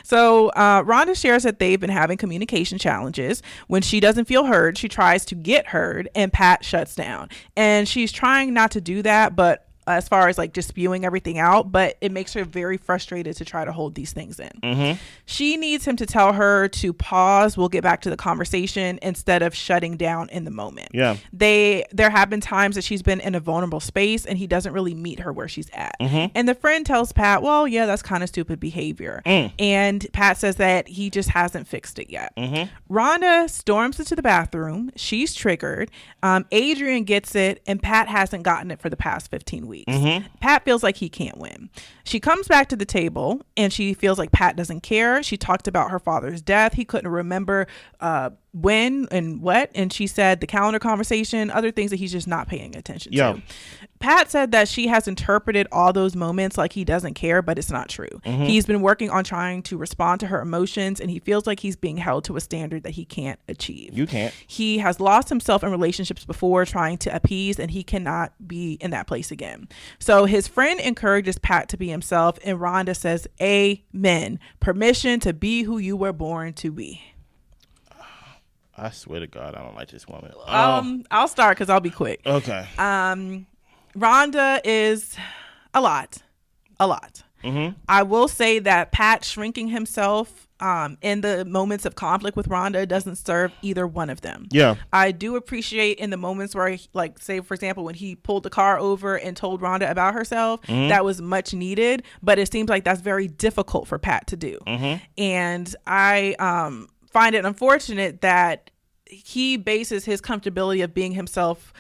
So Rhonda shares that they've been having communication challenges. When she doesn't feel heard, she tries to get heard, and Pat shuts down. And she's trying not to do that, but as far as like just spewing everything out, but it makes her very frustrated to try to hold these things in. She needs him to tell her to pause. We'll get back to the conversation instead of shutting down in the moment. Yeah. There have been times that she's been in a vulnerable space and he doesn't really meet her where she's at. And the friend tells Pat, "Well, yeah, that's kind of stupid behavior." And Pat says that he just hasn't fixed it yet. Rhonda storms into the bathroom. She's triggered. Adrian gets it, and Pat hasn't gotten it for the past 15 weeks. Pat feels like he can't win. She comes back to the table and she feels like Pat doesn't care. She talked about her father's death. He couldn't remember when and what, and she said the calendar conversation, other things that he's just not paying attention to. Pat said that she has interpreted all those moments like he doesn't care, but it's not true. He's been working on trying to respond to her emotions, and he feels like he's being held to a standard that he can't achieve. You can't. He has lost himself in relationships before trying to appease, and he cannot be in that place again. So his friend encourages Pat to be himself, and Rhonda says, amen. Permission to be who you were born to be. I swear to God, I don't like this woman. I'll start because I'll be quick. Okay. Rhonda is a lot. I will say that Pat shrinking himself in the moments of conflict with Rhonda doesn't serve either one of them. Yeah. I do appreciate in the moments where, like, say, for example, when he pulled the car over and told Rhonda about herself, that was much needed, but it seems like that's very difficult for Pat to do. And I find it unfortunate that he bases his comfortability of being himself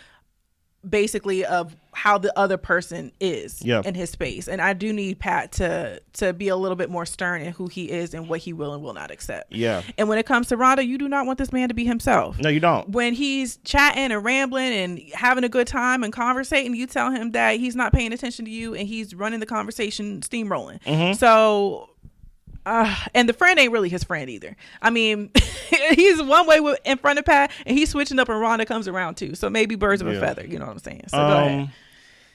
basically of how the other person is in his space. And I do need Pat to be a little bit more stern in who he is and what he will and will not accept. Yeah. And when it comes to Rhonda, you do not want this man to be himself. No, you don't. When he's chatting and rambling and having a good time and conversating, you tell him that he's not paying attention to you and he's running the conversation steamrolling. So and the friend ain't really his friend either. I mean, he's one way in front of Pat and he's switching up and Rhonda comes around too. So maybe birds of a feather, you know what I'm saying? So go ahead.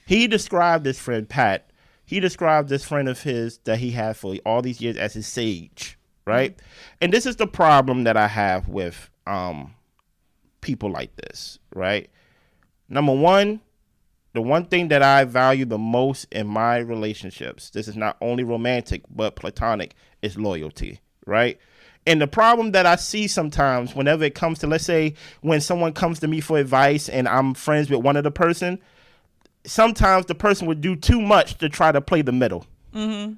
He described this friend, Pat. He described this friend of his that he had for all these years as his sage, right? And this is the problem that I have with people like this, right? Number one, the one thing that I value the most in my relationships, this is not only romantic, but platonic, is loyalty, right? And the problem that I see sometimes whenever it comes to, let's say, when someone comes to me for advice and I'm friends with one of the person, sometimes the person would do too much to try to play the middle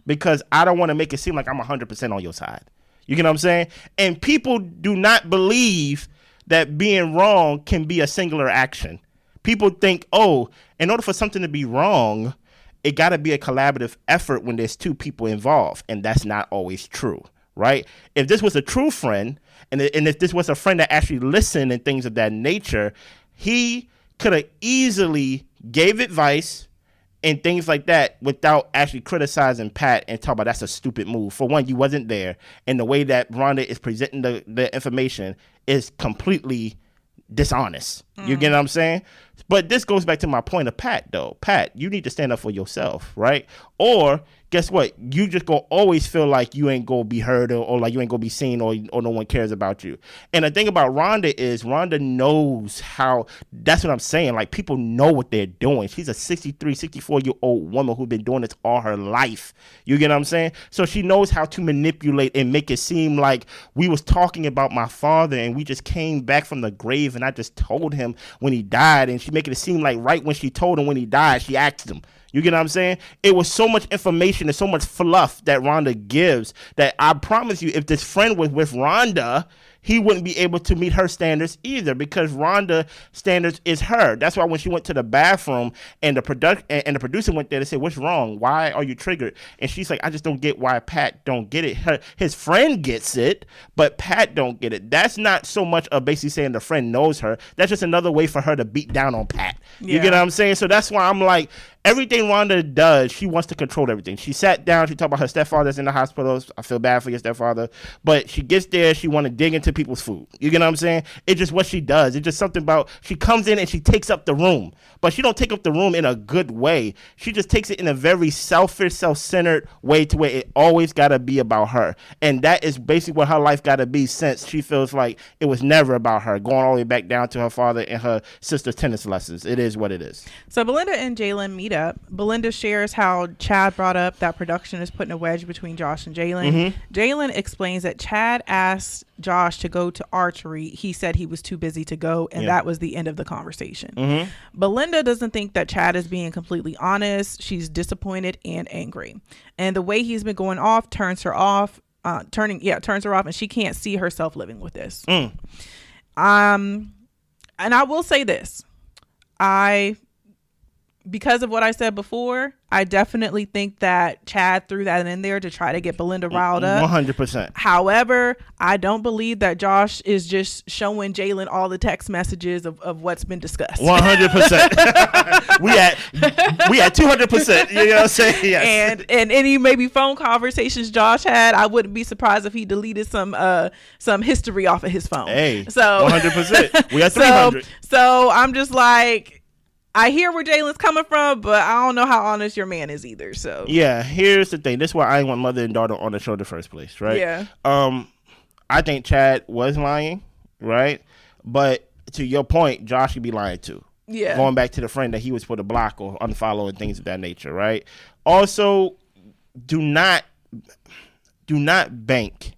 because I don't want to make it seem like I'm 100% on your side. You get what I'm saying? And people do not believe that being wrong can be a singular action. People think, oh, in order for something to be wrong, it got to be a collaborative effort when there's two people involved. And that's not always true, right? If this was a true friend, and if this was a friend that actually listened and things of that nature, he could have easily gave advice and things like that without actually criticizing Pat and talk about that's a stupid move. For one, you wasn't there. And the way that Rhonda is presenting the information is completely dishonest. You get what I'm saying? But this goes back to my point of Pat, though. Pat, you need to stand up for yourself, right? Or guess what? You just gonna always feel like you ain't gonna be heard or like you ain't gonna be seen or no one cares about you. And the thing about Rhonda is Rhonda knows how, that's what I'm saying. Like, people know what they're doing. She's a 63, 64-year-old woman who's been doing this all her life. You get what I'm saying? So she knows how to manipulate and make it seem like we was talking about my father and we just came back from the grave and I just told him when he died, and she making it seem like right when she told him when he died, she asked him. You get what I'm saying? It was so much information and so much fluff that Rhonda gives that I promise you, if this friend was with Rhonda, he wouldn't be able to meet her standards either, because Rhonda standards is her. That's why when she went to the bathroom and the producer went there to say, "What's wrong? Why are you triggered?" And she's like, "I just don't get why Pat don't get it. His friend gets it, but Pat don't get it." That's not so much of basically saying the friend knows her. That's just another way for her to beat down on Pat. You get what I'm saying? So that's why I'm like, everything Rhonda does, she wants to control everything. She sat down, she talked about her stepfather's in the hospital. I feel bad for your stepfather. But she gets there, she want to dig into people's food. You get what I'm saying? It's just what she does. It's just something about, she comes in and she takes up the room. But she don't take up the room in a good way. She just takes it in a very selfish, self-centered way to where it always got to be about her. And that is basically what her life got to be, since she feels like it was never about her, going all the way back down to her father and her sister's tennis lessons. It is what it is. So Belinda and Jalen meet up. Belinda shares how Chad brought up that production is putting a wedge between Josh and Jalen. Jalen explains that Chad asked Josh to go to archery. He said he was too busy to go, and that was the end of the conversation. Belinda doesn't think that Chad is being completely honest. She's disappointed and angry, and the way he's been going off turns her off. Turns her off, and she can't see herself living with this. And I will say this: I because of what I said before, I definitely think that Chad threw that in there to try to get Belinda riled up. 100%. However, I don't believe that Josh is just showing Jalen all the text messages of what's been discussed. 100%. we at 200%. You know what I'm saying? Yes. And any maybe phone conversations Josh had, I wouldn't be surprised if he deleted some history off of his phone. Hey, so 100%. We at 300. So I'm just like, I hear where Jalen's coming from, but I don't know how honest your man is either. So yeah, here's the thing. This is why I didn't want mother and daughter on the show in the first place, right? Yeah. I think Chad was lying, right? But to your point, Josh could be lying too. Yeah. Going back to the friend that he was supposed to block or unfollow and things of that nature, right? Also, do not bank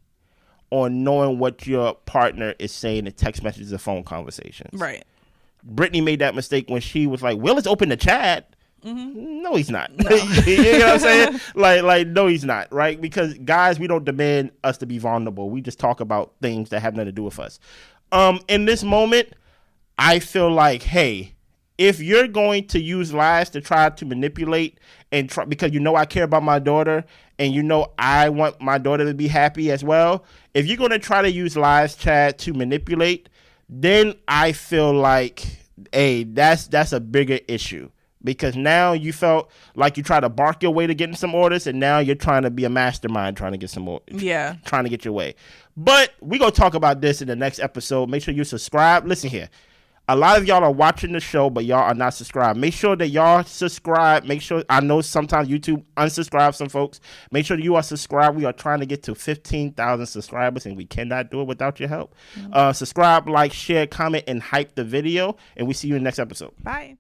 on knowing what your partner is saying in text messages or phone conversations. Right. Britney made that mistake when she was like, Will is open to Chad. Mm-hmm. No, he's not. No. You know what I'm saying? Like, no, he's not, right? Because guys, we don't demand us to be vulnerable. We just talk about things that have nothing to do with us. In this moment, I feel like, hey, if you're going to use lies to try to manipulate and try, because you know I care about my daughter and you know I want my daughter to be happy as well, if you're going to try to use lies, Chad, to manipulate, then I feel like, hey, that's a bigger issue. Because now you felt like you tried to bark your way to getting some orders, and now you're trying to be a mastermind trying to get some more. Yeah. Trying to get your way. But we're going to talk about this in the next episode. Make sure you subscribe. Listen here. A lot of y'all are watching the show, but y'all are not subscribed. Make sure that y'all subscribe. Make sure, I know sometimes YouTube unsubscribes some folks. Make sure that you are subscribed. We are trying to get to 15,000 subscribers, and we cannot do it without your help. Subscribe, like, share, comment, and hype the video. And we see you in the next episode. Bye.